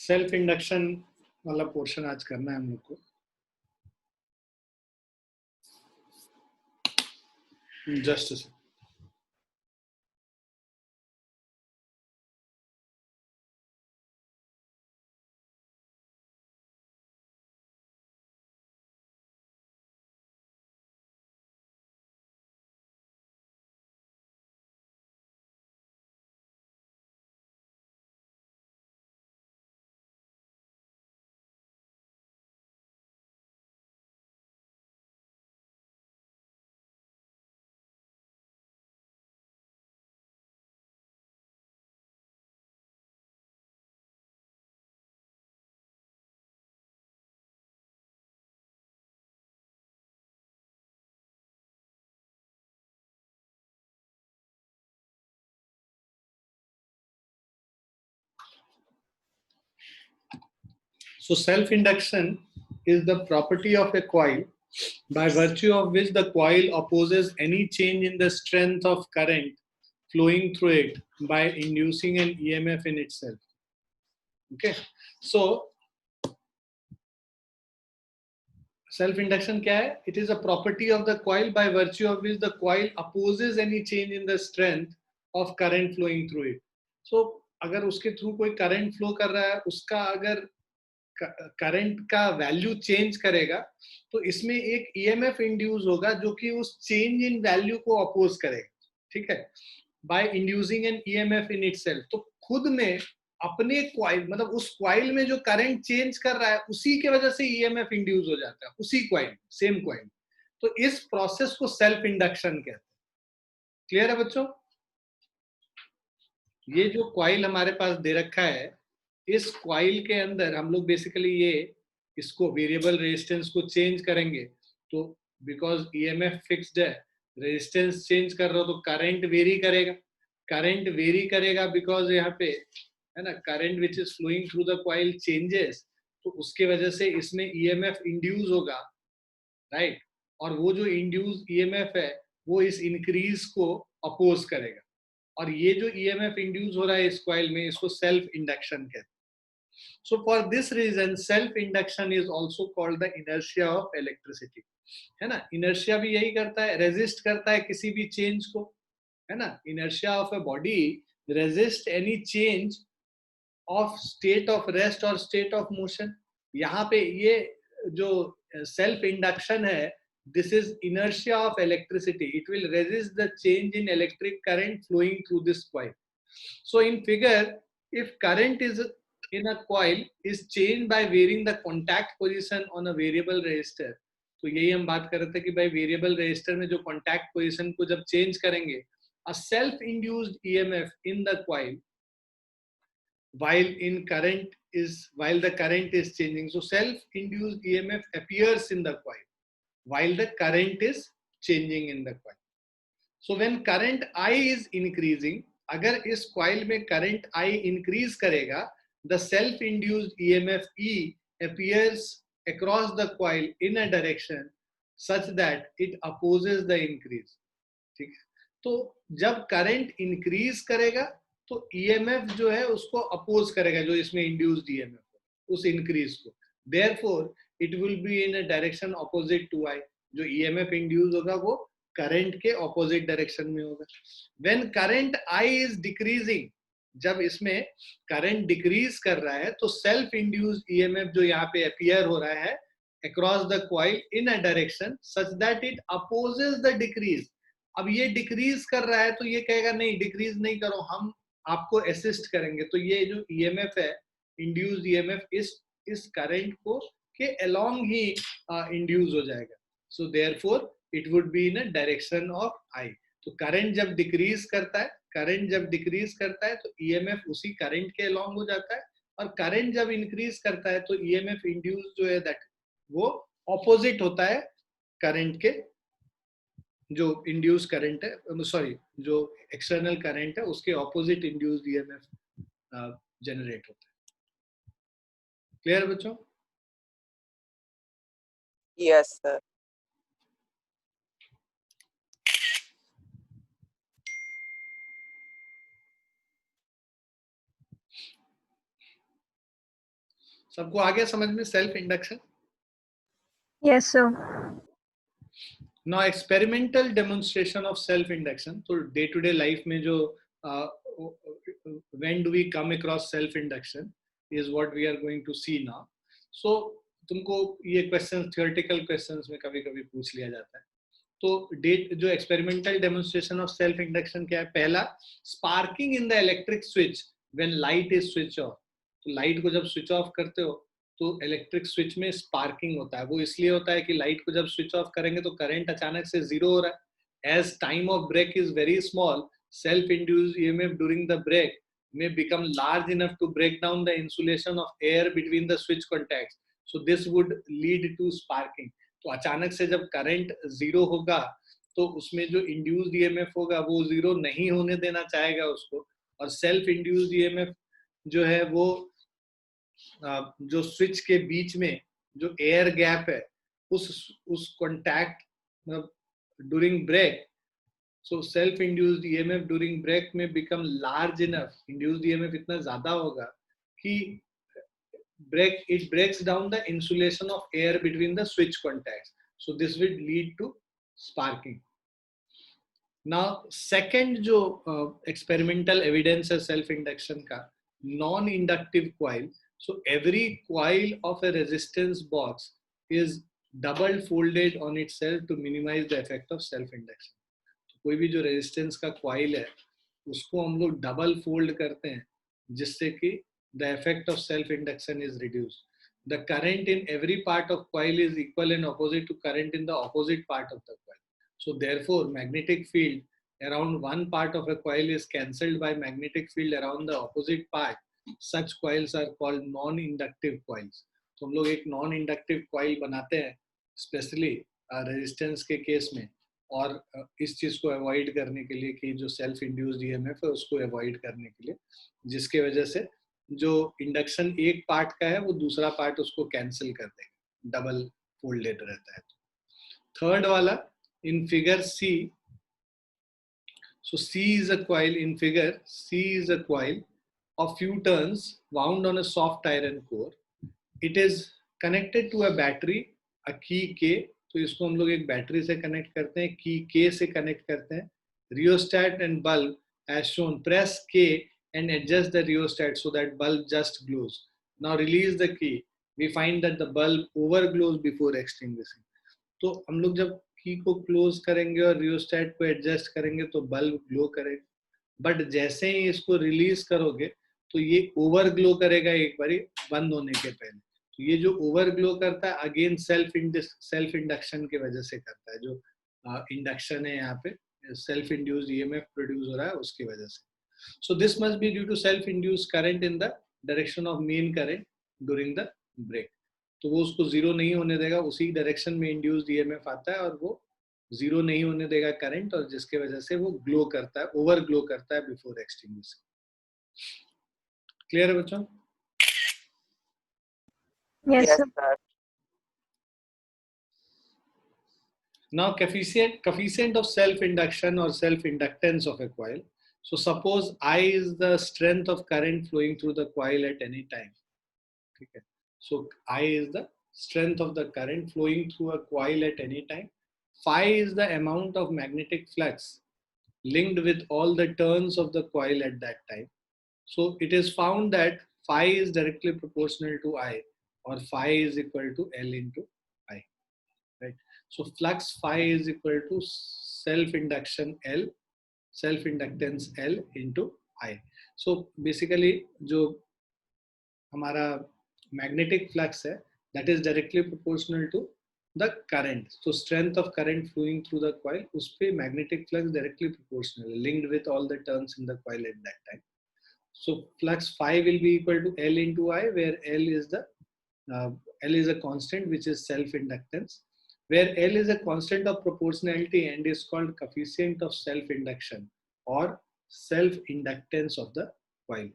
Self induction वाला portion आज करना है हम लोग को। Just So self-induction is the property of a coil by virtue of which the coil opposes any change in the strength of current flowing through it by inducing an EMF in itself. Okay, so self-induction क्या है? It is a property of the coil by virtue of which the coil opposes any change in the strength of current flowing through it. So अगर उसके through कोई current flow कर रहा है, उसका अगर करंट का वैल्यू चेंज करेगा तो इसमें एक ईएमएफ इंड्यूस होगा जो कि उस चेंज इन वैल्यू को अपोज करेगा, ठीक है, by inducing an EMF in itself. तो खुद में अपने क्वाइल, मतलब उस क्वाइल में जो करंट चेंज कर रहा है उसी के वजह से ईएमएफ इंड्यूस हो जाता है, उसी क्वाइल, सेम क्वाइल। तो इस प्रोसेस को सेल्फ इंडक्शन कहते हैं। क्लियर है बच्चों? ये जो क्वाइल हमारे पास दे रखा है, इस क्वाइल के अंदर हम लोग बेसिकली ये इसको वेरिएबल रेजिस्टेंस को चेंज करेंगे तो बिकॉज ईएमएफ फिक्स्ड है, रेजिस्टेंस चेंज कर रहे हो तो करंट वेरी करेगा, करंट वेरी करेगा बिकॉज यहाँ पे है ना current which is flowing through the coil changes, तो उसके वजह से इसमें ईएमएफ इंड्यूस होगा, राइट। और वो जो इंड्यूस ईएमएफ है वो इस इंक्रीज को अपोज करेगा, और ये जो ईएमएफ इंड्यूस हो रहा है इस कॉइल में, इसको सेल्फ इंडक्शन कहते हैं। So for this reason self induction is also called the inertia of electricity, है ना। इनर्शिया भी यही करता है, रेजिस्ट करता है किसी भी चेंज को, है ना। Inertia of a body resist any change of state of rest और स्टेट ऑफ मोशन। यहाँ पे ये जो सेल्फ इंडक्शन है, this is inertia of electricity. It will resist the change in electric current flowing through this coil. So in figure, if current is in a coil is changed by varying the contact position on a variable resistor, तो यही हम बात कर रहे थे कि भाई variable resistor में जो कॉन्टैक्ट पोजीशन को जब चेंज करेंगे, a self induced EMF in the coil while the current is changing, so self induced EMF appears in the coil while the current is changing in the coil. So when current I is increasing, अगर इस coil में current I increase करेगा, the self induced EMF E appears across the coil in a direction such that it opposes the increase, ठीक है। तो जब current increase करेगा तो ईएमएफ जो है उसको अपोज करेगा, जो इसमें इंड्यूस्ड ईएमएफ उस इंक्रीज को, therefore it will be in a direction opposite to I. जो ईएमएफ इंड्यूस होगा वो करंट के ऑपोजिट डायरेक्शन में होगा। When current I is decreasing, जब इसमें करंट डिक्रीज कर रहा है तो सेल्फ इंड्यूस्ड ईएमएफ जो यहाँ पे अपीयर हो रहा है across the coil in a direction such that it opposes the decrease। अब ये डिक्रीज कर रहा है तो ये कहेगा नहीं डिक्रीज नहीं करो, हम आपको असिस्ट करेंगे। तो ये जो ईएमएफ है, इंड्यूस्ड ईएमएफ, इस करंट को के अलोंग ही इंड्यूस हो जाएगा। So therefore it would be in a direction of I. तो करंट जब डिक्रीज करता है, करंट जब डिक्रीज करता है तो ईएमएफ उसी करंट के अलोंग हो जाता है, और करंट जब इंक्रीज करता है तो ईएमएफ इंड्यूस जो है दैट वो ऑपोजिट होता है करंट के, जो इंड्यूस करंट है, सॉरी जो एक्सटर्नल करंट है उसके ऑपोजिट इंड्यूस्ड ईएमएफ जनरेट होता है। क्लियर बच्चों? Yes sir. सबको आ गया समझ में self induction? Yes, sir. Now experimental demonstration of self induction. तो day to day life में जो when do we come across self induction is what we are going to see now. So तुमको ये question theoretical questions में कभी कभी पूछ लिया जाता है. तो डेट जो experimental demonstration of self induction क्या है? पहला, sparking in the electric switch when light is switch off. तो लाइट को जब स्विच ऑफ करते हो तो इलेक्ट्रिक स्विच में स्पार्किंग होता है. वो इसलिए होता है कि लाइट को जब स्विच ऑफ करेंगे तो करंट अचानक से जीरो हो रहा है. As time of break is very small, self induced EMF during the break may become large enough to break down the insulation of air between the switch contacts. So this would lead to sparking. तो अचानक से जब current zero होगा तो उसमें जो induced EMF होगा वो जीरो नहीं होने देना चाहेगा उसको. और सेल्फ इंड्यूस्ड ईएमएफ जो है वो जो स्विच के बीच में जो एयर गैप है उस contact during break. So self-induced EMF during break may become large enough. Induced EMF इतना ज़्यादा होगा कि it breaks down the insulation of air between the switch contacts. So this will lead to sparking. Now second जो experimental evidence है self-induction का, non-inductive coil. So every coil of a resistance box is double folded on itself to minimize the effect of self-induction. कोई भी जो resistance का coil है उसको हम लोग डबल फोल्ड करते हैं जिससे कि the effect of self induction is reduced. The current in every part of coil is equal and opposite to current in the opposite part of the coil. So therefore magnetic field around one part of a coil is cancelled by magnetic field around the opposite part. Such coils are called non inductive coils. तो हम लोग एक non inductive coil बनाते हैं specially resistance के case में, और इस चीज को अवॉइड करने के लिए कि जो सेल्फ इंड्यूस्ड ईएमएफ है उसको अवॉइड करने के लिए, जिसके वजह से जो इंडक्शन एक पार्ट का है वो दूसरा पार्ट उसको कैंसिल कर देगा, डबल फोल्डेड रहता है. थर्ड वाला in figure C. So C is a coil. In figure C is a coil of few turns wound on a soft iron core. It is connected to a battery, a key K. तो इसको हम लोग एक battery से connect करते हैं, की K से कनेक्ट करते हैं. Rheostat and bulb as shown. Press K and adjust the rheostat so that bulb just glows. Now release the key. We find that the bulb overglows before extinguishing. तो हम लोग जब की को क्लोज करेंगे और रियोस्टैट को एडजस्ट करेंगे तो बल्ब ग्लो करेगा. बट जैसे ही इसको रिलीज करोगे तो ये ओवर ग्लो करेगा एक बारी बंद होने के पहले. तो ये जो ओवर ग्लो करता है अगेन सेल्फ इंडक्शन की वजह से करता है. जो इंडक्शन है यहाँ पे सेल्फ इंड्यूस्ड ईएमएफ प्रोड्यूस हो रहा है उसकी वजह से. So this must be due to self induced current in the direction of main current during the break. तो वो उसको जीरो नहीं होने देगा, उसी डायरेक्शन में इंड्यूस्ड ईएमएफ आता है और वो जीरो नहीं होने देगा करंट, और जिसके वजह से वो ग्लो करता है, ओवर ग्लो करता है बिफोर एक्सटिंग्विशिंग. क्लियर है बच्चों? Yes, sir. Now coefficient of self-induction or self-inductance of a coil. So suppose I is the strength of current flowing through the coil at any time. Okay. So I is the strength of the current flowing through a coil at any time. Phi is the amount of magnetic flux linked with all the turns of the coil at that time. So it is found that phi is directly proportional to I, or phi is equal to L into I, right? So flux phi is equal to self-induction L, self-inductance L into I. So basically जो हमारा magnetic flux है that is directly proportional to the current. So strength of current flowing through the coil, उस पे magnetic flux directly proportional, linked with all the turns in the coil at that time. So flux phi will be equal to L into I, where L is a constant which is self-inductance, where L is a constant of proportionality and is called coefficient of self-induction or self-inductance of the coil.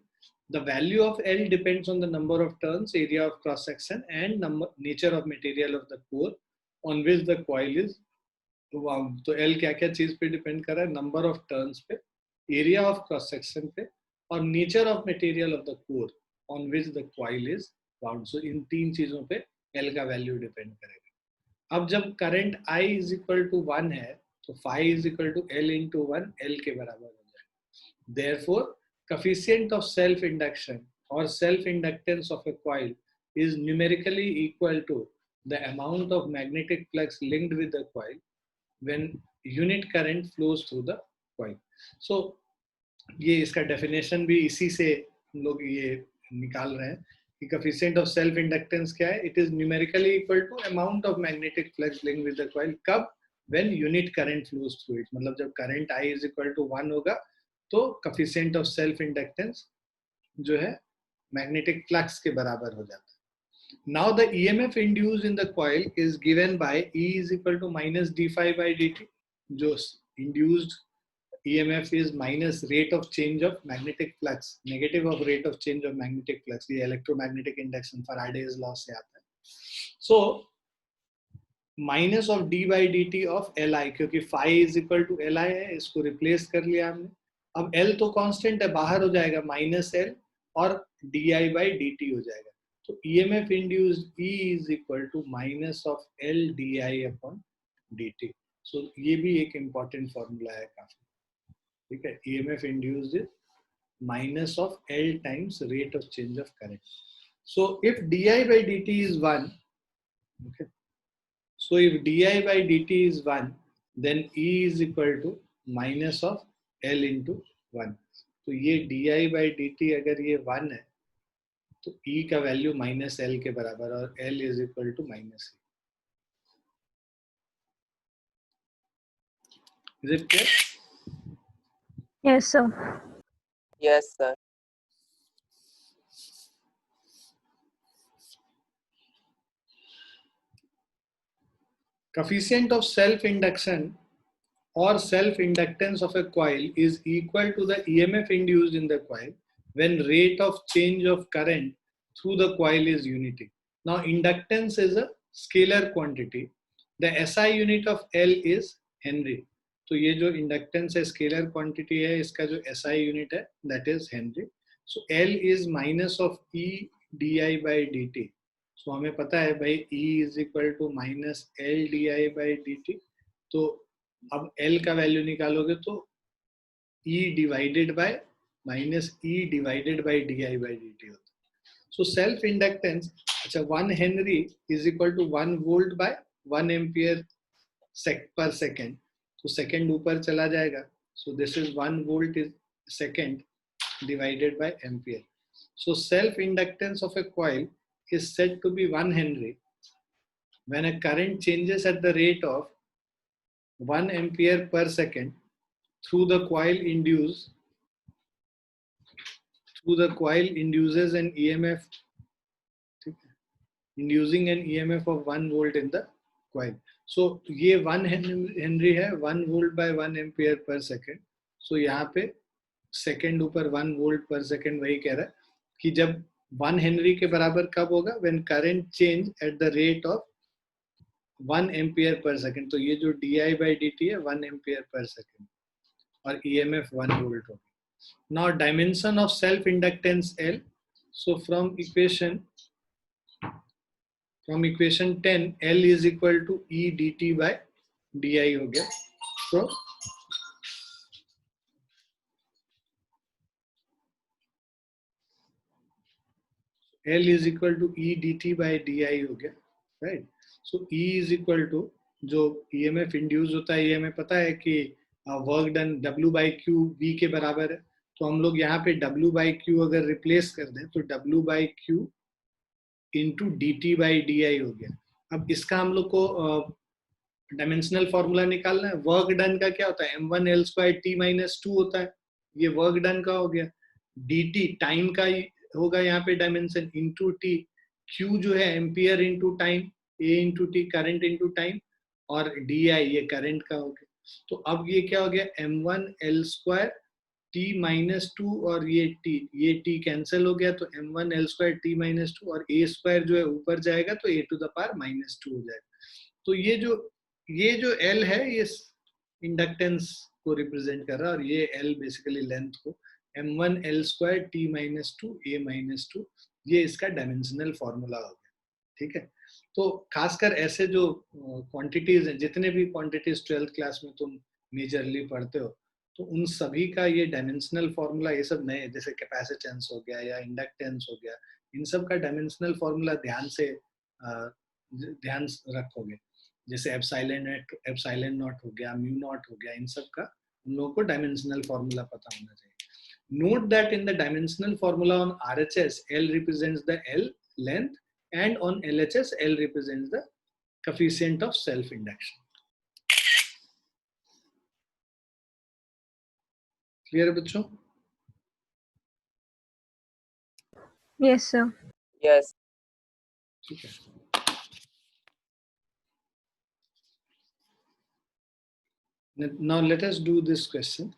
The value of L depends on the number of turns, area of cross section, and nature of material of the core on which the coil is wound. तो L क्या क्या चीज पे depend कर रहा है? Number of turns पे, area of cross section पे, और nature of material of the core on which the coil is bound. So इन तीन चीजों पे L का वैल्यू डिपेंड करेगा। अब जब current I is equal to 1 है तो phi is equal to L into 1 L के बराबर हो जाएगा। Therefore, coefficient of self induction or self inductance of a coil is numerically equal to the amount of magnetic flux linked with the coil when unit current flows through the coil. So ये इसका definition भी इसी से हम लोग ये निकाल रहे हैं कि coefficient of self inductance क्या है? It is numerically equal to amount of magnetic flux linked with the coil. कब? When unit current flows through it. मतलब जब current I is equal to 1 होगा तो coefficient of self inductance जो है magnetic flux के बराबर हो जाता है। Now the EMF induced in the coil is given by E is equal to minus d phi by dt. जो induced EMF is minus rate of change of magnetic flux, negative of rate of change of magnetic flux. ये electromagnetic induction Faraday's law से आता है. So minus of d by dt of Li, क्योंकि phi is equal to Li है, इसको replace कर लिया हमने. अब L तो constant है, बाहर हो जाएगा minus L और di by dt हो जाएगा. तो EMF induced E is equal to minus of L di upon dt. So ये भी एक important formula है काफी. ठीक है, EMF induced is minus of L times rate of change of current. So if di by dt is 1, okay, so if di by dt is 1, then E is equal to minus of L into 1. तो ये di by dt अगर ये 1 है तो E का value minus L के बराबर और L is equal to minus E. Is it clear? Yes, sir. Yes, sir. Coefficient of self-induction or self-inductance of a coil is equal to the EMF induced in the coil when rate of change of current through the coil is unity. Now inductance is a scalar quantity. The SI unit of L is Henry. तो ये जो inductance है scalar quantity है, इसका जो SI unit है that is henry. So L is minus of E di by dt. So हमें पता है भाई E is equal to minus L di by dt. तो अब L का वैल्यू निकालोगे तो E divided by minus E divided by di by dt होता है. सो सेल्फ इंडक्टेंस, अच्छा 1 henry is equal to 1 volt by 1 ampere per second. तो second ऊपर चला जाएगा. So this is 1 volt is second divided by ampere. So self inductance of a coil is said to be 1 Henry when a current changes at the rate of 1 ampere per second through the coil induces an EMF, inducing an EMF of 1 volt in the coil. So ये 1 Henry है, 1 volt by 1 ampere per second. So यहाँ पे second ऊपर 1 volt per second वही कह रहा है कि जब 1 हेनरी के बराबर कब होगा? When current change at the rate of 1 ampere per second. तो ये जो di by dt है 1 एम्पियर पर सेकेंड और EMF 1 वोल्ट होगी. Now dimension of self inductance L. So from equation 10 L is equal to E dt by di हो गया. तो L is equal to E dt by di हो गया, right. So E is equal to जो EMF induce होता है, ये हमें पता है कि work done W by Q V के बराबर है. तो हम लोग यहाँ पे W by Q अगर रिप्लेस कर दें तो W by Q into dt by di हो गया. अब इसका हम लोग को डायमेंशनल फॉर्मूला निकालना है. वर्क डन का क्या होता है? m1 L square t minus 2 होता है. ये वर्क डन का हो गया. dt टाइम का होगा यहाँ पे डायमेंशन इंटू टी. Q जो है ampere into time, A into T current into time और di ये करंट का हो गया. तो अब ये क्या हो गया? m1 L square t minus 2 और ये t कैंसिल हो गया. तो m1 L square t minus 2 और a square जो है ऊपर जाएगा तो a to the power minus 2 हो जाएगा. तो ये जो L है ये इंडक्टेंस को रिप्रेजेंट कर रहा है और ये L बेसिकली लेंथ को m1 L square t minus 2 a minus 2 ये इसका डायमेंशनल फॉर्मूला हो गया, ठीक है। तो खासकर ऐसे जो क्वांटिटीज हैं, जितने भी क्वांटिटीज 12th क्लास में तुम मेजरली पढ़ते हो, तो उन सभी का ये डायमेंशनल फॉर्मूला, ये सब नए, जैसे कैपेसिटेंस हो गया या इंडक्टेंस हो गया, इन सब का डायमेंशनल फॉर्मूला ध्यान रखोगे। जैसे एप्सिलॉन नॉट हो गया, म्यू नॉट हो गया, इन सब का उन लोगों को डायमेंशनल फॉर्मूला पता होना चाहिए। Note that in the dimensional formula on RHS, L represents the L length, and on LHS, L represents the coefficient of self-induction. Clear बच्चों? Yes, sir. Yes. ठीक है। Now let us do this question.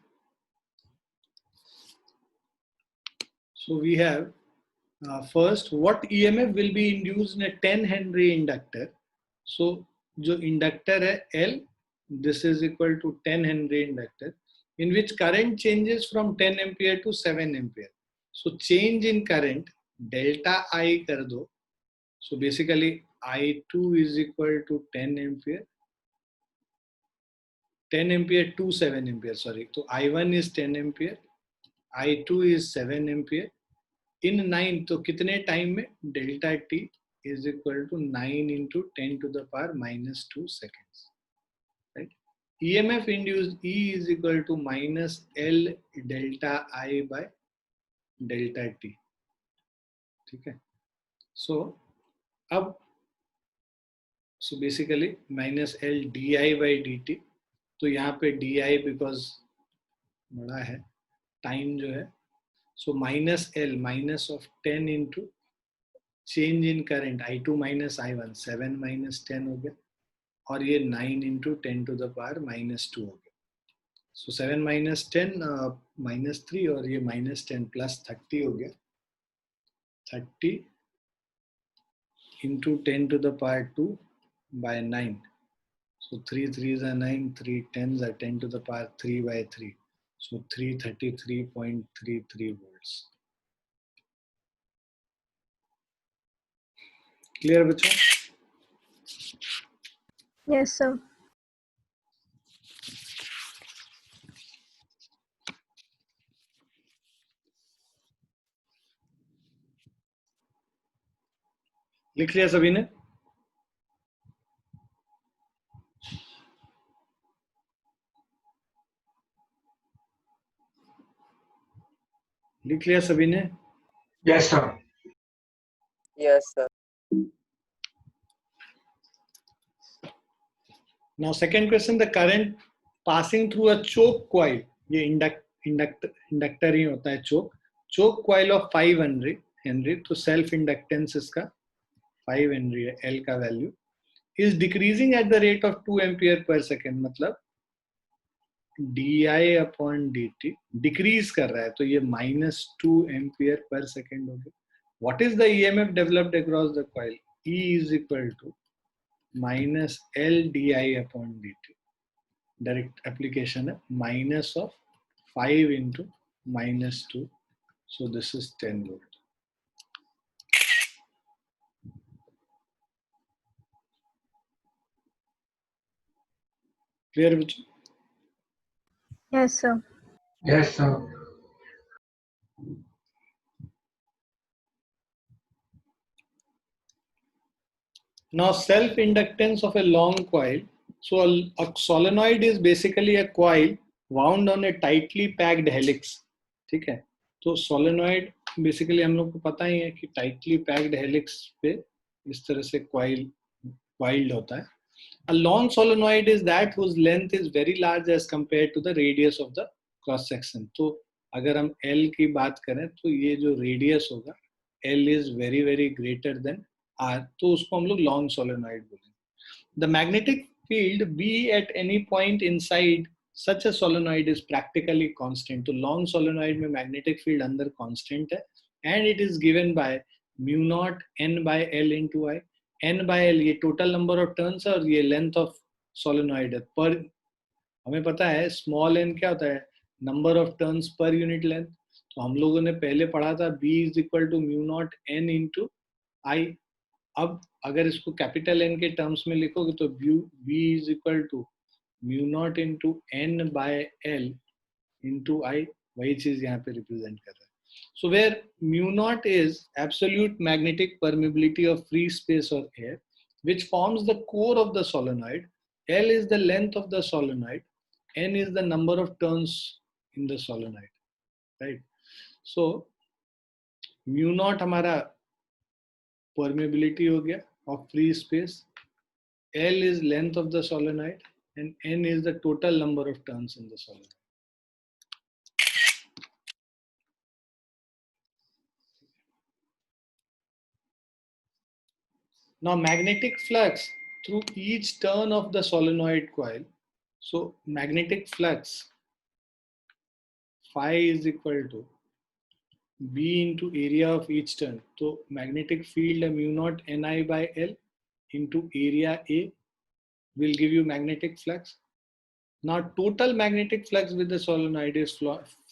So we have first, what EMF will be induced in a 10 Henry inductor? So जो inductor है L, this is equal to 10 Henry inductor, in which current changes from 10 ampere to 7 ampere. So change in current delta I कर दो. So basically I2 is equal to 10 ampere. 10 ampere to 7 ampere, sorry. So I1 is 10 ampere, I2 is 7 ampere. In 9, तो कितने time में? Delta t is equal to 9 into 10 to the power minus 2 seconds. Right? EMF induced E is equal to minus L delta I by delta t. ठीक है? So basically minus L di by dt. तो यहाँ पे di because बड़ा है, time जो है, so minus L minus of 10 into change in current I2 minus I1, 7 minus 10 हो गया, और ये 9 into 10 to the power minus 2 हो गया. So 7 minus 10 minus 3, और ये minus 10 plus 30 हो गया. 30 into 10 to the power 2 by 9. So 3 3s are 9, 3 10s are 10 to the power 3 by 3. So 333.33 volts. Clear बच्चों? Yes, sir. लिख लिया सभी ने? लिख लिया सभी ने? Yes, sir. Yes, sir. Now second question, the current passing through a choke coil, ये इंडक्टर ही होता है choke coil of 5 Henry, तो self inductance इसका 5 Henry है, L का value is decreasing at the rate of 2 ampere per second, मतलब di upon dt decrease कर रहा है, तो ये minus 2 ampere per second हो गया. What is the EMF developed across the coil? E is equal to minus L di upon dt. Direct application है, minus of 5 into minus 2. So this is 10 volt. Clear बच्चों? Yes, sir. Yes, sir. Now self-inductance of a long coil. So a solenoid is basically a coil wound on a tightly packed helix. ठीक है? तो solenoid basically हम लोग को पता ही है कि tightly packed helix पे इस तरह से coiled होता है. A long solenoid is that whose length is very large as compared to the radius of the cross section. तो अगर हम L की बात करें तो ये जो radius होगा L is very very greater than R, तो उसको हम लोग long solenoid बोलेंगे. The magnetic field B at any point inside such a solenoid is practically constant. तो long solenoid में magnetic field अंदर constant है, and it is given by mu naught N by L into I. N by L ये total number of turns है, और ये length of solenoid है. पर हमें पता है small n क्या होता है? Number of turns per unit length. तो हम लोगों ने पहले पढ़ा था B is equal to mu not N into I. अब अगर इसको कैपिटल N के टर्म्स में लिखोगे तो B is equal to mu not into N by L into I. वही चीज यहाँ पे रिप्रेजेंट कर रहा है. So where mu naught is absolute magnetic permeability of free space or air, which forms the core of the solenoid, L is the length of the solenoid, N is the number of turns in the solenoid, right? So mu naught हमारा permeability हो गया of free space, L is length of the solenoid, and N is the total number of turns in the solenoid. Now magnetic flux through each turn of the solenoid coil. So magnetic flux phi is equal to B into area of each turn. So magnetic field mu naught Ni by L into area A will give you magnetic flux. Now total magnetic flux with the solenoid is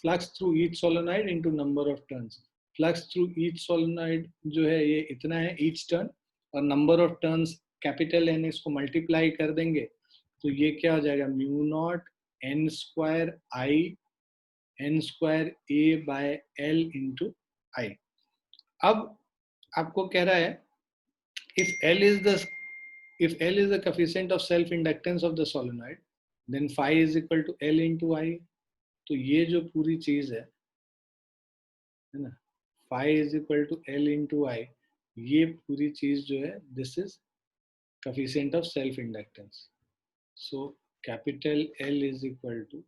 flux through each solenoid into number of turns. Flux through each solenoid जो है ये इतना है each turn, और number of turns capital N इसको multiply कर देंगे तो ये क्या हो जाएगा mu not N square I N square A by L into I. अब आपको कह रहा है if L is the coefficient of self inductance of the solenoid, then phi is equal to L into I. तो ये जो पूरी चीज है ना, phi is equal to L into I, ये पूरी चीज जो है this is coefficient of self inductance. So capital L is equal to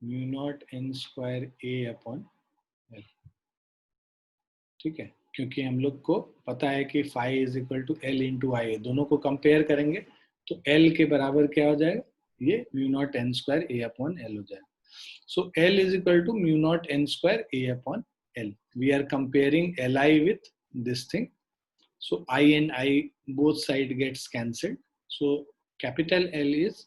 mu naught N square A upon L. ठीक है, क्योंकि हम लोग को पता है कि phi is equal to L into I. दोनों को कंपेयर करेंगे तो L के बराबर क्या हो जाएगा, ये mu not N square A upon L हो जाएगा. So L is equal to mu not N square A upon L. We are comparing Li with this thing. So I and I both side gets cancelled. So capital L is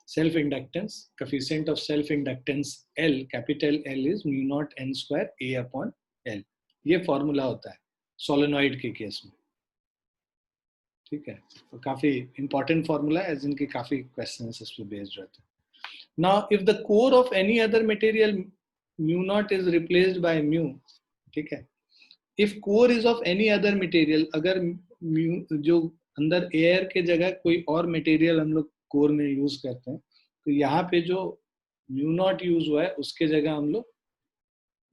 self-inductance, coefficient of self-inductance L, capital L is mu naught N square A upon L. ये formula होता है solenoid के case में. ठीक है, तो काफी important formula है, जिनके काफी क्वेश्चंस इस पे बेस्ड रहते हैं. Now if the core of any other material mu naught is replaced by mu. ठीक है, if core is of any other material, अगर जो अंदर एयर के जगह कोई और मटेरियल हम लोग कोर में यूज करते हैं, तो यहाँ पे जो म्यू नॉट यूज हुआ है उसके जगह हम लोग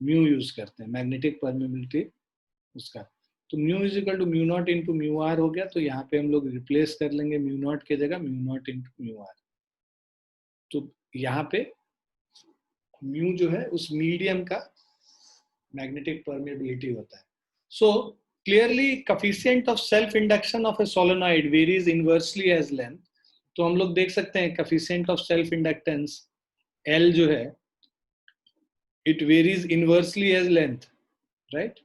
म्यू यूज करते हैं, मैग्नेटिक परमेबिलिटी उसका. तो mu is equal to mu not into mu R हो गया. तो यहाँ पे हम लोग रिप्लेस कर लेंगे म्यू नॉट के जगह mu not into mu R. तो यहाँ पे म्यू जो है उस मीडियम का मैग्नेटिक परमेबिलिटी होता है. So clearly coefficient of self induction of a solenoid varies inversely as length. तो हम लोग देख सकते हैं coefficient of self inductance L जो है it varies inversely as length, right?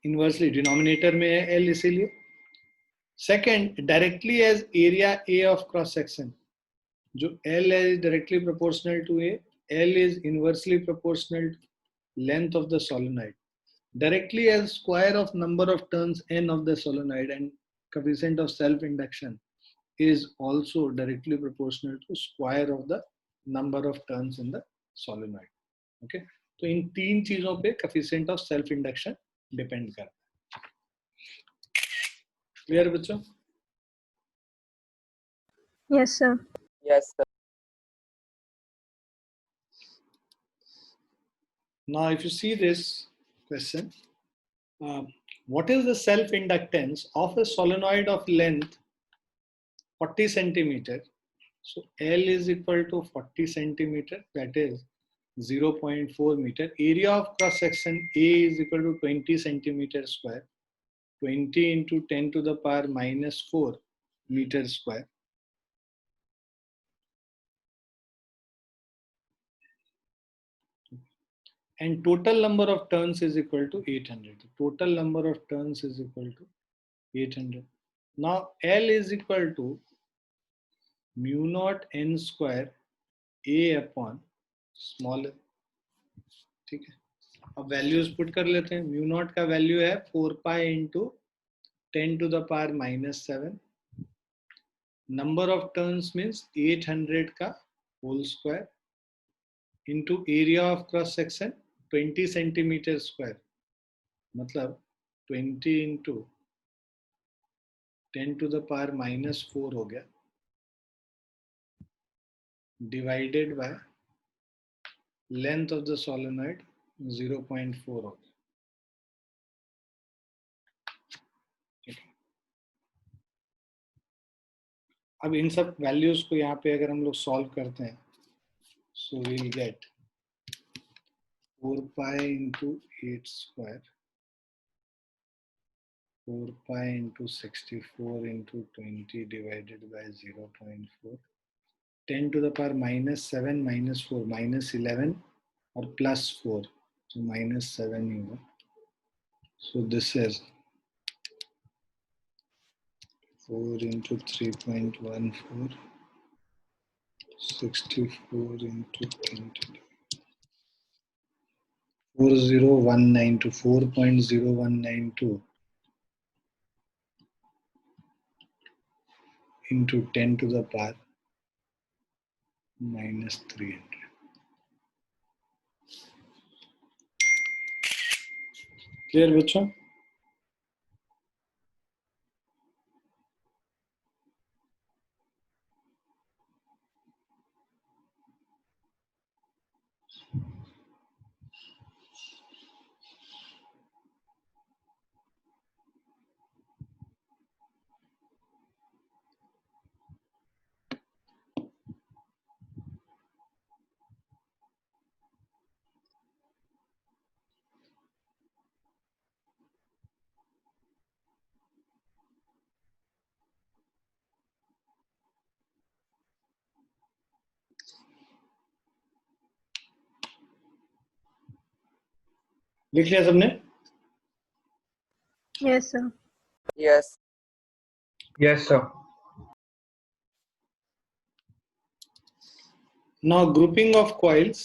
Inversely denominator में है L इसीलिए. Second, directly as area A of cross section. जो L is directly proportional to A, L is inversely proportional to length of the solenoid. Directly as square of number of turns N of the solenoid, and coefficient of self induction is also directly proportional to square of the number of turns in the solenoid. Okay, तो इन तीन चीजों पे coefficient of self induction depend करता है. Clear बच्चों? Yes, sir. Yes, sir. Now if you see this question, what is the self inductance of a solenoid of length 40 centimeter? So L is equal to 40 centimeter, that is 0.4 meter. Area of cross section A is equal to 20 centimeter square. 20 into 10 to the power minus 4 meter square. And total number of turns is equal to 800. Total number of turns is equal to 800. Now L is equal to mu naught N square A upon small ठीक है, अब values put कर लेते हैं। Mu naught का value है 4 pi into 10⁻⁻7। Number of turns means 800 का whole square into area of cross section 20 centimetre square, मतलब 20 इंटू 10⁻⁻4 हो गया, divided by length of the solenoid 0.4 हो गया। अब इन सब वैल्यूज को यहाँ पे अगर हम लोग सॉल्व करते हैं, so we'll get 4 pi into 8 square, 4 pi into 64 into 20 divided by 0.4, 10⁻⁻7 -4 -11 और +4, so -7 ही होगा। So this is 4 into 3.14, 64 into 20, 40192, 4.0192 into 10 to the power -300. Clear बच्चों? लिख लिया सबने? Yes, sir. Yes. Yes, sir. Now grouping of coils.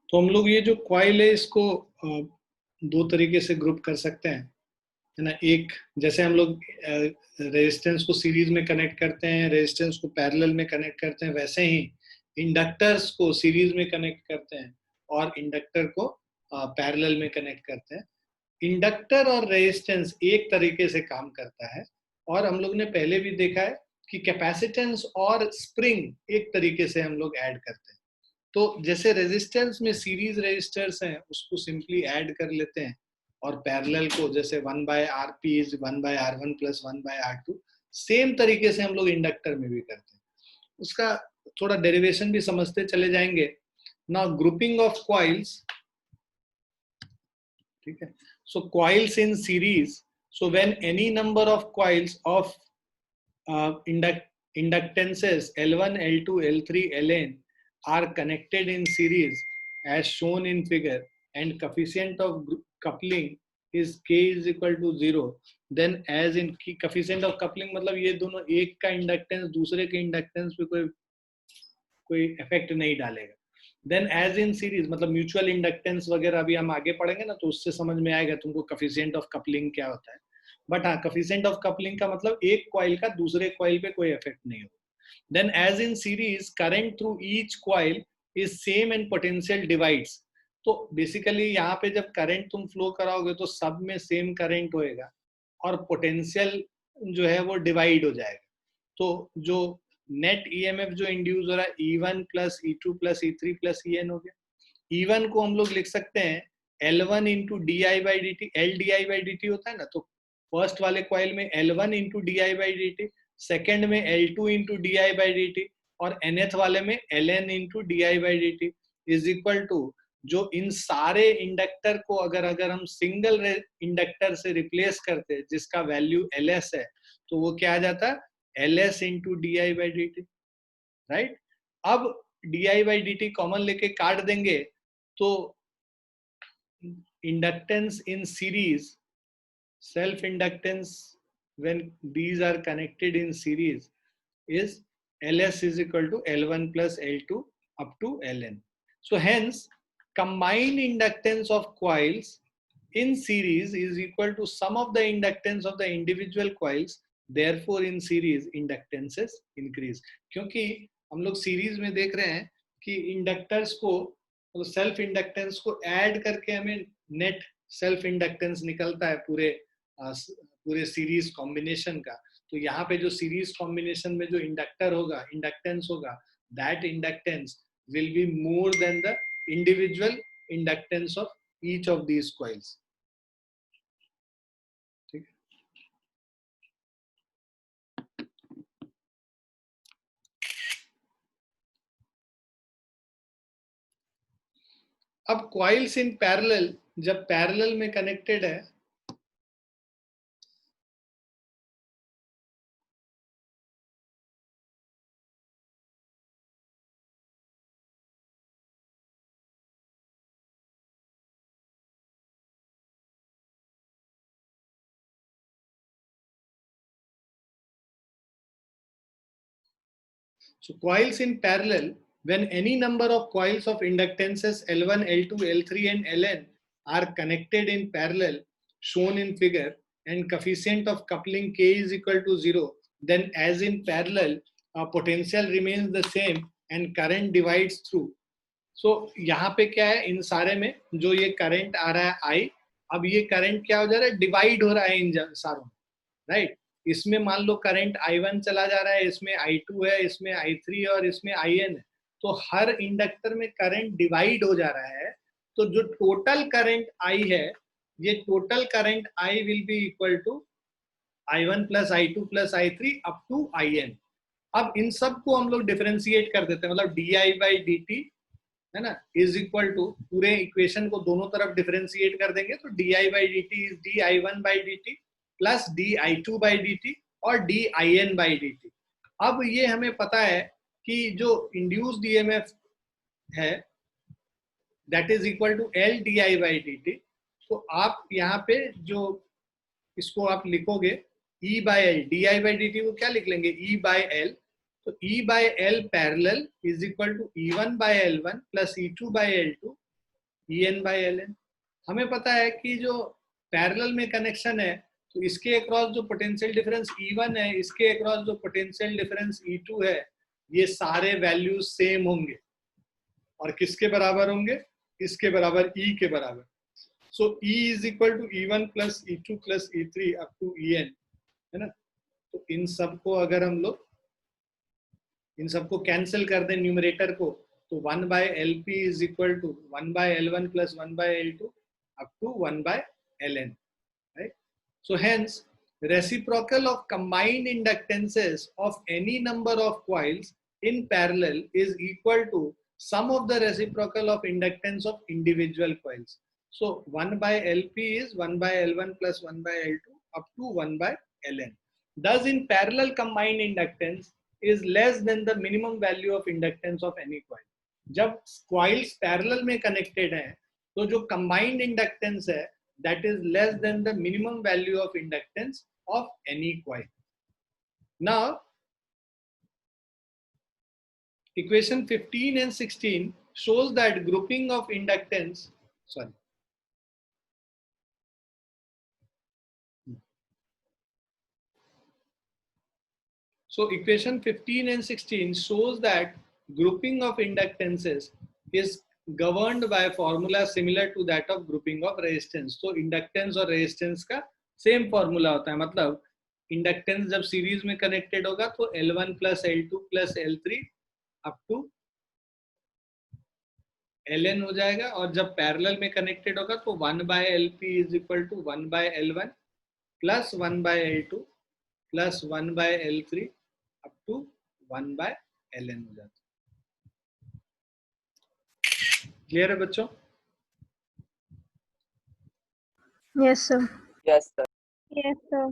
तो हम लोग ये जो कॉइल है इसको दो तरीके से ग्रुप कर सकते हैं, है ना। एक, जैसे हम लोग रेजिस्टेंस को सीरीज में कनेक्ट करते हैं, रेजिस्टेंस को पैरेलल में कनेक्ट करते हैं, वैसे ही इंडक्टर्स को सीरीज में कनेक्ट करते हैं और इंडक्टर को पैरेलल में कनेक्ट करते हैं। इंडक्टर और रेजिस्टेंस एक तरीके से काम करता है, और हम लोग ने पहले भी देखा है कि कैपेसिटेंस और स्प्रिंग एक तरीके से हम लोग ऐड करते हैं। तो जैसे रेजिस्टेंस में सीरीज रेजिस्टर्स हैं, उसको सिंपली ऐड कर लेते हैं, और पैरेलल को जैसे 1/Rp is 1/R1 plus 1/R2, same तरीके से हम लोग इंडक्टर में भी करते हैं। उसका थोड़ा डेरिवेशन भी समझते चले जाएंगे। नाउ ग्रुपिंग ऑफ कॉइल्स, ठीक है। So coils in series, so when any number of coils of inductances L1, L2, L3, Ln are connected in series as shown in figure, and coefficient of coupling is k is equal to 0, then as in coefficient of coupling मतलब ये दोनों, एक का inductance दूसरे के inductance पे कोई effect नहीं डालेगा। देन एज इन सीरीज मतलब म्यूचुअल इंडक्टेंस वगैरह अभी हम आगे पढ़ेंगे ना, तो उससे समझ में आएगा तुमको कोएफिशिएंट ऑफ कपलिंग क्या होता है। बट हाँ, कोएफिशिएंट ऑफ कपलिंग का मतलब एक कॉइल का दूसरे कॉइल पे कोई इफेक्ट नहीं होगा। Then as in series current through each coil is same and potential divides. तो बेसिकली यहाँ पे जब करंट तुम फ्लो कराओगे तो सब में सेम करंट होएगा, और पोटेंशियल जो है वो डिवाइड हो जाएगा। तो जो नेट ईएमएफ जो इंड्यूस हो रहा है E1 plus E2 plus E3 plus EN हो गया। E1 को हम लोग लिख सकते हैं L1 इंटू DI/dt, LDI/dt होता है ना, तो फर्स्ट वाले कॉइल में L1 इंटू DI/dt, सेकेंड में L2 इंटू DI/dt, और nth वाले में Ln into DI/dt is equal to, जो इन सारे इंडक्टर को अगर हम सिंगल इंडक्टर से रिप्लेस करते हैं जिसका वैल्यू Ls है, तो वो क्या आ जाता है Ls इंटू DI/dt, राइट। अब DI/dt कॉमन लेके काट देंगे तो inductance in series, self inductance when these are connected in series is Ls is equal to L1 plus L2 up to Ln. So hence combined inductance of coils in series is equal to sum of the inductance of the individual coils, therefore in series inductances increase. क्योंकि हम लोग series में देख रहे हैं कि inductors को, मतलब सेल्फ इंडक्टेंस को ऐड करके हमें नेट सेल्फ इंडक्टेंस निकलता है पूरे सीरीज कॉम्बिनेशन का. तो यहाँ पे जो सीरीज कॉम्बिनेशन में जो इंडक्टर होगा, इंडक्टेंस होगा, that inductance will be more than the individual inductance of each of these coils. ठीक है. अब कॉइल्स इन पैरेलल, जब पैरेलल में कनेक्टेड है, so coils in parallel, when any number of coils of inductances L1, L2, L3 and Ln are connected in parallel, shown in figure, and coefficient of coupling K is equal to 0, then as in parallel, potential remains the same and current divides through. So यहाँ पे क्या है, इन सारे में जो ये current आ रहा है I, अब ये करंट क्या हो जा रहा है, डिवाइड हो रहा है इन सारों में, राइट. इसमें मान लो करंट I1 चला जा रहा है, इसमें I2 है, इसमें I3 और इसमें IN है. तो हर इंडक्टर में करंट डिवाइड हो जा रहा है. तो जो टोटल करंट I है, ये total current I will be equal to I1 plus I2 plus I3 up to IN. अब इन सब को हम लोग डिफरेंशिएट कर देते हैं, मतलब di/dt है ना, इज इक्वल टू, पूरे इक्वेशन को दोनों तरफ डिफरेंशिएट कर देंगे तो di/dt is di1/dt plus di2/dt और din/dt. अब ये हमें पता है कि जो इंड्यूस्ड ईएमएफ है that is equal to L di/dt. तो आप यहाँ पे जो इसको आप लिखोगे E/L, di/dt को क्या लिख लेंगे, E/L. तो E/L parallel is equal to E1/L1 plus E2/L2 En/Ln. हमें पता है कि जो पैरेलल में कनेक्शन है तो इसके अक्रॉस जो पोटेंशियल डिफरेंस E1 है, इसके अक्रॉस जो पोटेंशियल डिफरेंस E2 है, ये सारे वैल्यूज सेम होंगे. और किसके बराबर होंगे, इसके बराबर, E के बराबर. So E is equal to E1 plus E2 plus E3 up to En, है ना. तो इन सबको अगर हम लोग इन सबको कैंसिल कर दें न्यूमरेटर को, तो 1/LP is equal to 1/L1 plus 1/L2 up to 1/Ln, right? So hence reciprocal of combined inductances of any number of coils in parallel is equal to sum of the reciprocal of inductance of individual coils. So 1/LP is 1/L1 plus 1/L2 up to 1/Ln. Thus in parallel combined inductance is less than the minimum value of inductance of any coil. जब coils parallel में connected हैं तो जो combined inductance है that is less than the minimum value of inductance of any coil. Now equation 15 and 16 shows that grouping of inductance, So equation 15 and 16 shows that grouping of inductances is governed by a formula similar to that of grouping of resistance. So inductance और resistance का same formula होता है, मतलब inductance जब series में connected होगा तो L1 plus L2 plus L3 up to Ln हो जाएगा, और जब parallel में connected होगा तो 1/LP is equal to 1/L1 plus 1/L2 plus 1/L3 up to 1/Ln हो जाता है. क्लियर है बच्चों? Yes, sir. Yes, sir. Yes, sir.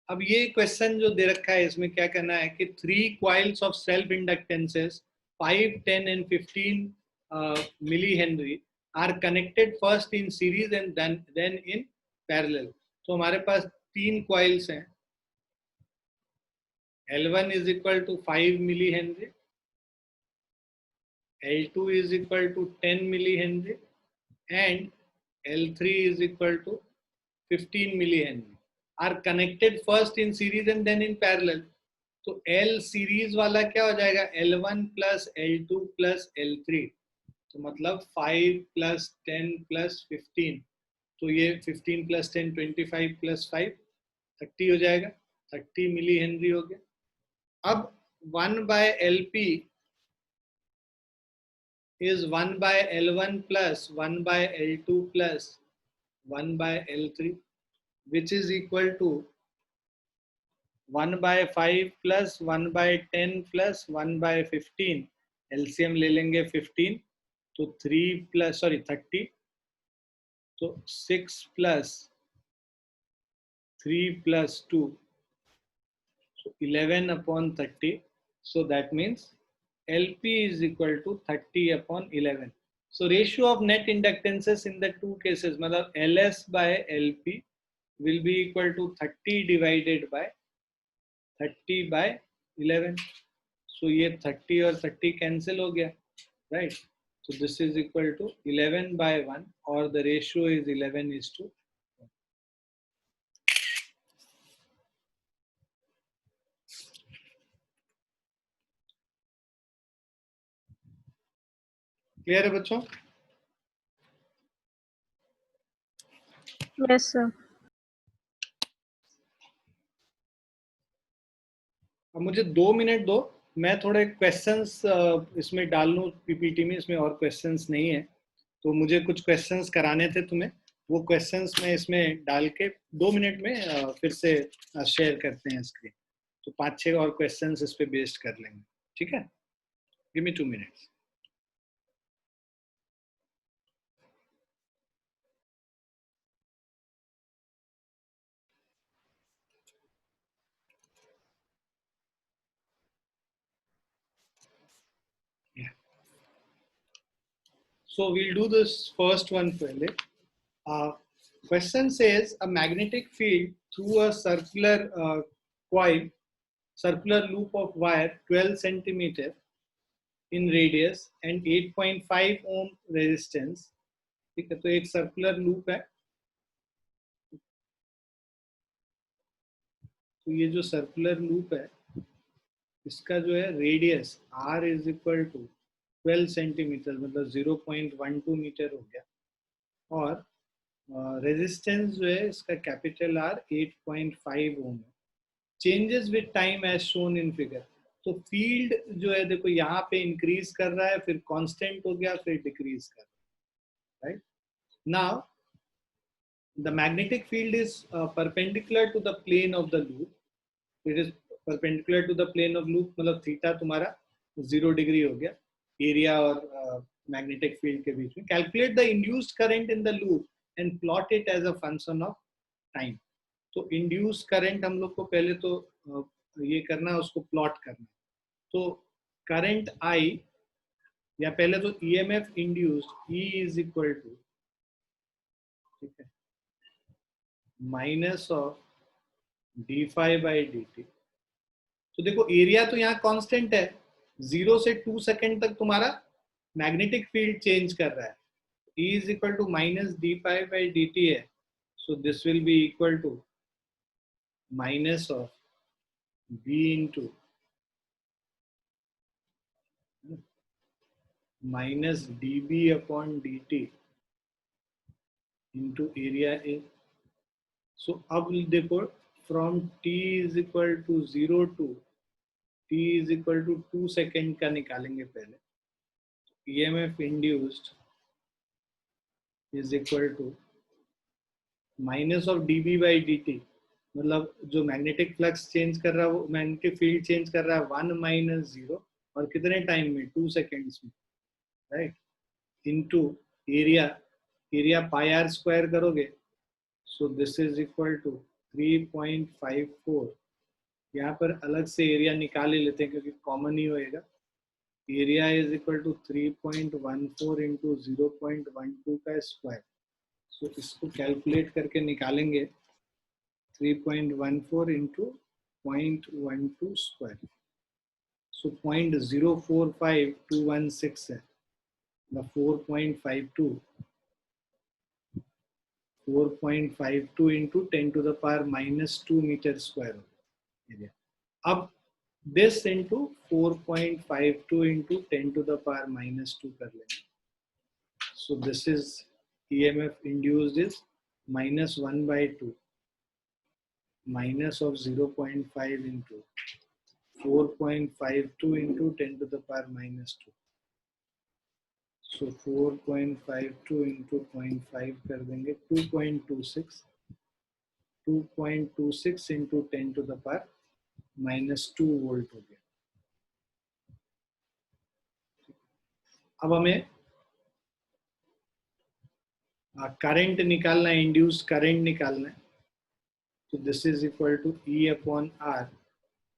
अब ये क्वेश्चन जो दे रखा है इसमें क्या करना है कि 3 coils of self inductances 5, 10 and 15 millihenry are connected first in series and then in parallel. तो हमारे पास 3 coils हैं. L1 is equal to 5 millihenry, L2 is equal to 10 millihenry and L3 is equal to 15 millihenry are connected first in series and then in parallel. तो L series वाला क्या हो जाएगा? L1 plus L2 plus L3, तो मतलब 5 plus 10 plus 15, तो ये 15 plus 10 25 plus 5 30 हो जाएगा, 30 मिली हेनरी हो गया. अब 1 by LP is 1 by L1 plus 1 by L2 plus 1 by L3, which is equal to 1 by 5 plus 1 by 10 plus 1 by 15. LCM ले लेंगे 15, तो 30, तो 6 plus 3 plus 2, so 11 upon 30. So that means LP is equal to 30 upon 11. So ratio of net inductances in the two cases, मतलब LS by LP will be equal to 30 divided by 30 by 11. So ये 30 और 30 cancel हो गया, right? So this is equal to 11 by 1, or the ratio is 11:1. Clear है बच्चों? Yes, sir. अब मुझे 2 minute दो, मैं थोड़े क्वेश्चंस इसमें डाल लूँ पीपीटी में. इसमें और क्वेश्चंस नहीं है, तो मुझे कुछ क्वेश्चंस कराने थे तुम्हें. वो क्वेश्चंस मैं इसमें डाल के 2 मिनट में फिर से शेयर करते हैं स्क्रीन. तो 5-6 और क्वेश्चंस इस पे बेस्ड कर लेंगे, ठीक है? Give me 2 minutes. So we'll do this first one pehle. Question says a magnetic field through a circular coil, circular loop of wire 12 centimeter in radius and 8.5 ohm resistance. ठीक है, तो एक सर्कुलर लूप है. तो ये जो circular loop है, इसका जो है radius r is equal to 12 centimetre, मतलब 0.12 मीटर हो गया. और रेजिस्टेंस जो है इसका कैपिटल R 8.5 ओम है. Changes with time as shown in figure. तो फील्ड जो है देखो यहाँ पे इंक्रीज कर रहा है, फिर कांस्टेंट हो गया, फिर डिक्रीज कर रहा है, right? Now the magnetic field is perpendicular to the plane of the loop. It is perpendicular to the plane of loop, मतलब थीटा तुम्हारा 0 डिग्री हो गया एरिया और मैग्नेटिक फील्ड के बीच में. Calculate the induced current in the loop and plot it as a function of time. तो induced current हम लोग को पहले तो ये करना है, उसको प्लॉट करना. तो करंट आई, या पहले तो EMF induced E is equal to, ठीक है, minus of d5 by dt. तो देखो एरिया तो यहाँ कांस्टेंट है, 0 से 2 सेकेंड तक तुम्हारा मैग्नेटिक फील्ड चेंज कर रहा है. E is equal to minus d5 by dt है. So this will be equal to minus of b into minus dB upon dt into area A. So अब देखो, from t is equal to 0 to t is equal to 2 second का निकालेंगे पहले. EMF induced is equal to minus of dB by dt, मतलब जो magnetic flux change कर रहा है, वो मैग्नेटिक फील्ड चेंज कर रहा है 1 माइनस 0, और कितने टाइम में? 2 सेकेंड्स में, right? Into area, area pi r square करोगे, so this is equal to 3.54. यहाँ पर अलग से एरिया निकाल ही लेते हैं क्योंकि कॉमन ही होएगा. Area is equal to 3.14 into 0.12 का स्क्वायर. सो इसको कैलकुलेट करके निकालेंगे, 3.14 इंटू 0.12 स्क्वायर, सो 0.045216 है. the 4.52 into 10 to the power minus 2 meter square area. अब this into 4.52 into 10 to the power minus 2 कर लेंगे. So this is EMF induced is minus 1 by 2 minus of 0.5 into 4.52 into 10 to the power minus 2. So 4.52 into 0.5 कर देंगे 2.26. 2.26 into 10 to the power minus 2 volt हो गया. अब हमें current निकालना है, इंड्यूस करंट निकालना है. So this is equal to E upon R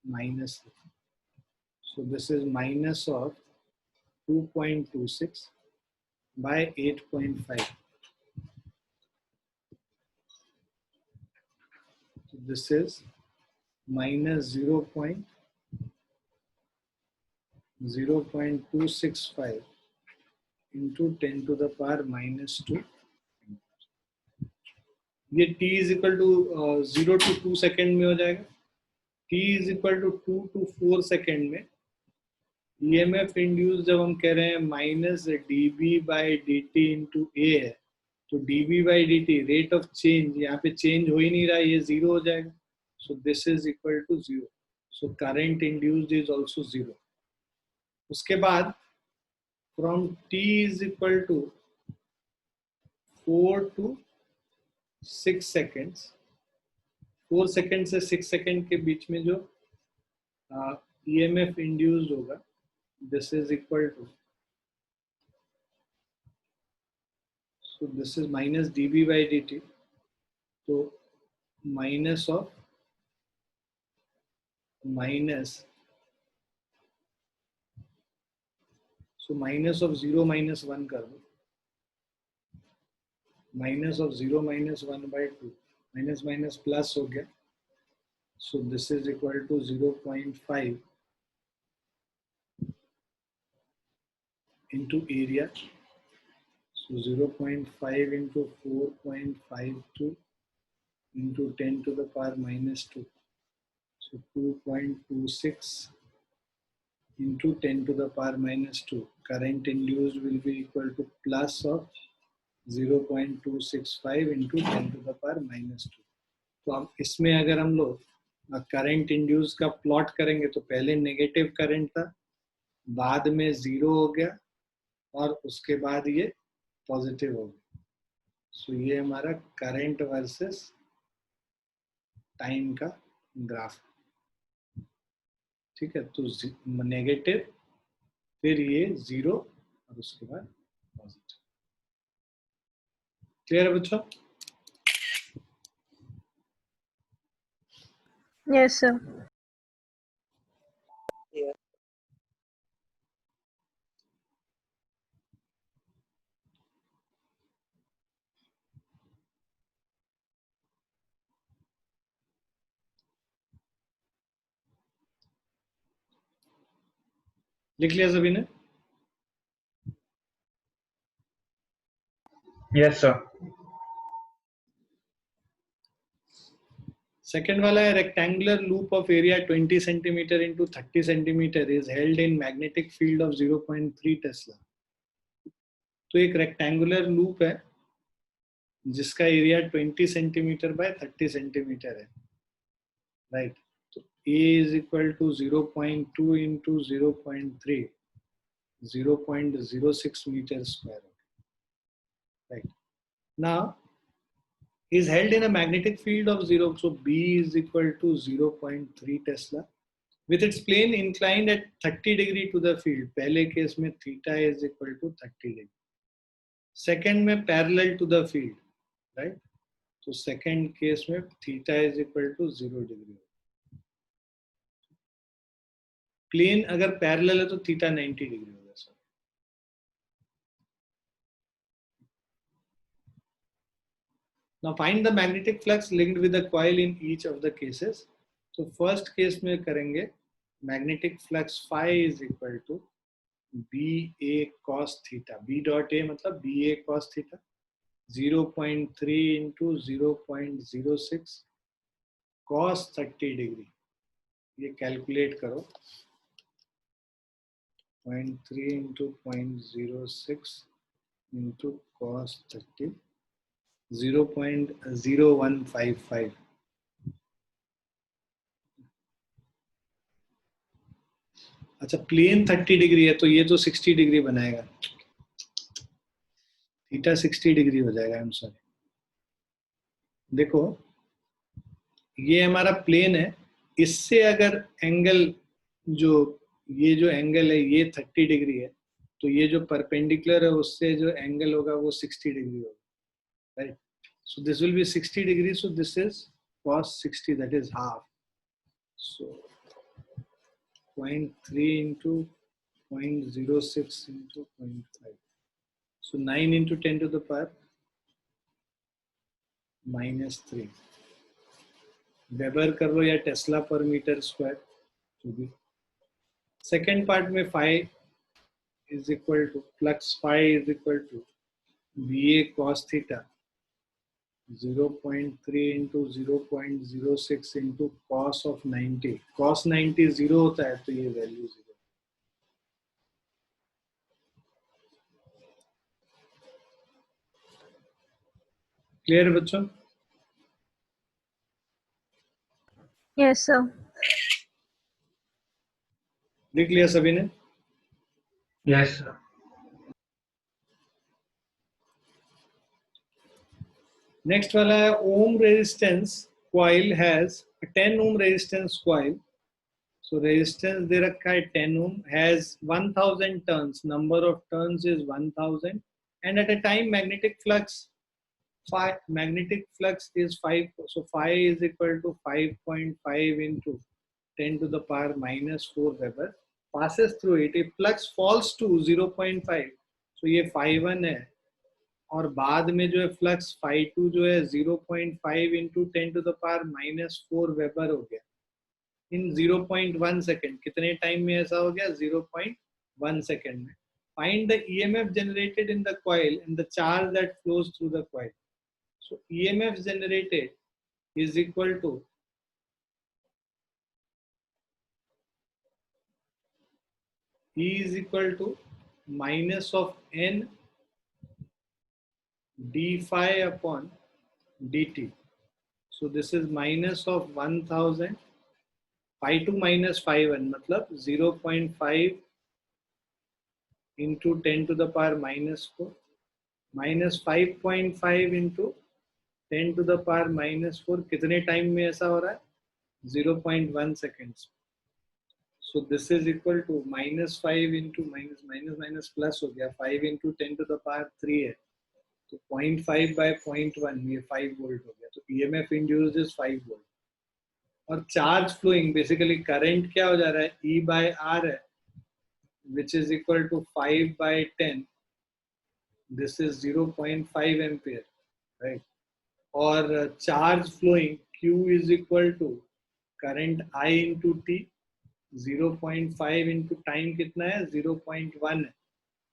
minus. So this is minus of 2.26 by 8.5. So this is minus 0.0265 into 10 to the power minus 2. ये t is equal to 0 to 2 second में हो जाएगा. t is equal to 2 to 4 second में EMF induce जब हम कह रहे हैं minus dB by dt into a है, तो dB by dt rate of change, यहाँ पे चेंज हो ही नहीं रहा, ये जीरो हो जाएगा. So this is equal to zero. So current induced is also zero. उसके बाद from t is equal to 4 to 6 seconds, 4 second से 6 सेकेंड के बीच में जो EMF इंड्यूस्ड होगा, this is equal to, so this is minus dB by dt, so minus of minus, so minus of 0 minus 1 कर दो, minus of 0 minus 1 by 2, minus minus plus हो गया. So this is equal to 0.5 into area. So 0.5 into 4.52 into 10 to the power minus 2. So 2.26 into 10 to the power minus 2. Current induced will be equal to plus of 0.265 into 10 to the power minus 2. तो अब इसमें अगर हम लोग current induce का plot करेंगे तो पहले नेगेटिव करंट था, बाद में जीरो हो गया और उसके बाद ये पॉजिटिव हो गया. सो ये हमारा करंट वर्सेस टाइम का ग्राफ. ठीक है, तो नेगेटिव, फिर ये जीरो और उसके बाद पॉजिटिव. क्लियर है बच्चों? Yes, sir. Yeah. लिख लिया सभी ने? Yes, sir. सेकेंड वाला है rectangular loop of area 20 centimetre into 30 centimetre is held in magnetic field of 0.3 tesla. तो एक रेक्टेंगुलर लूप है जिसका एरिया 20 सेंटीमीटर बाय 30 सेंटीमीटर है, राइट. तो A is equal to 0.2 into 0.3, 0.06 metre square, right. Now is held in a magnetic field of 0, so B is equal to 0.3 Tesla with its plane inclined at 30 degree to the field. पहले case में theta is equal to 30 degree. Second में parallel to the field, right? So second case में theta is equal to 0 degree. Plane अगर parallel है तो theta 90 degree होगा. Now find the magnetic flux linked with the coil in each of the cases. So first case में करेंगे magnetic flux phi is equal to B A cos theta, B dot A मतलब B A cos theta 0.3 into 0.06 cos 30 degree. ये calculate करो, 0.3 into 0.06 into cos 30, 0.0155। अच्छा plane 30 degree है तो ये तो 60 डिग्री बनाएगा, थीटा 60 डिग्री हो जाएगा। आई एम सॉरी, देखो ये हमारा प्लेन है, इससे अगर एंगल जो ये जो एंगल है ये 30 डिग्री है, तो ये जो परपेंडिकुलर है उससे जो एंगल होगा वो 60 डिग्री होगा, right? So this will B 60 degree, so this is cos 60, that is half. So 0.3 into 0.06 into 0.5. So 9 into 10 to the power -3. Weber कर लो या टेस्ला पर मीटर स्क्वायर, जो भी। सेकेंड पार्ट में phi is equal to flux phi is equal to VA cos theta 0.3 into 0.06 into cos of 90. cos 90 0 होता है तो ये वैल्यू 0। क्लियर बच्चों? Yes, sir. देख लिया सभी ने? Yes, sir. नेक्स्ट वाला है ohm resistance coil has 10 ohm resistance coil. So resistance दे रखा है 10 ohm, has 1000 turns, number of turns is 1000 and at a time magnetic flux is 5, so phi is equal to 5.5 into 10 to the power -4 Weber passes through it. If flux falls to 0.5, so ये phi1 है, और बाद में जो है flux phi2 जो है 0.5 into 10 to the power -4 weber हो गया इन 0.1 सेकेंड। कितने टाइम में ऐसा हो गया? 0.1 सेकेंड में। Find the EMF generated in the coil and the charge that flows through the coil. So EMF generated is equal to E is equal to minus of N d phi upon dt. So this is minus of 1000 phi2 minus phi1 मतलब 0.5 into 10 to the power -4 minus 5.5 into 10 to the power -4। कितने time में ऐसा हो रहा है? 0.1 seconds. So this is equal to -5 into minus plus हो गया, 5 into 10 to the power 3 है, तो 0.5 by 0.1 ये 5 वोल्ट हो गया। तो EMF induced is 5 वोल्ट। और चार्ज फ्लोइंग बेसिकली करंट क्या हो जा रहा है? E by R है, which is equal to 5 by 10. This is 0.5 ampere, right? और charge flowing Q is equal to current I into T, 0.5 into time कितना है? 0.1 है,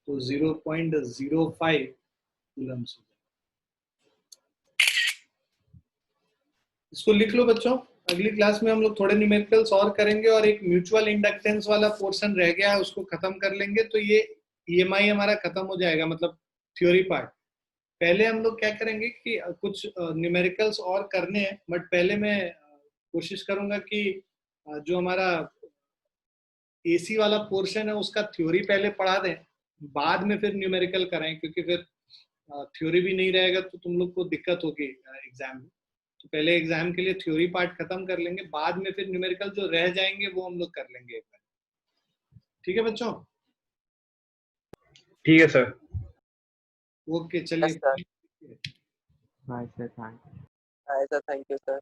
तो 0.05 कूलम्स। इसको लिख लो बच्चों। अगली क्लास में हम लोग थोड़े न्यूमेरिकल्स और करेंगे और एक म्यूचुअल इंडक्टेंस वाला पोर्शन रह गया है, उसको खत्म कर लेंगे तो ये EMI हमारा खत्म हो जाएगा, मतलब थ्योरी पार्ट। पहले हम लोग क्या करेंगे कि कुछ न्यूमेरिकल्स और करने हैं, बट पहले मैं कोशिश करूंगा कि जो हमारा AC वाला पोर्शन है उसका थ्योरी पहले पढ़ा दें, बाद में फिर न्यूमेरिकल कराएं, क्योंकि फिर थ्योरी भी नहीं रहेगा तो तुम लोग को दिक्कत होगी एग्जाम में। तो पहले एग्जाम के लिए थ्योरी पार्ट खत्म कर लेंगे, बाद में फिर न्यूमेरिकल जो रह जाएंगे वो हम लोग कर लेंगे एक बार। ठीक है बच्चों? ठीक है सर। ओके चलिए। Yes, sir. Bye, sir. Thanks. Hi, sir. Thank you, sir.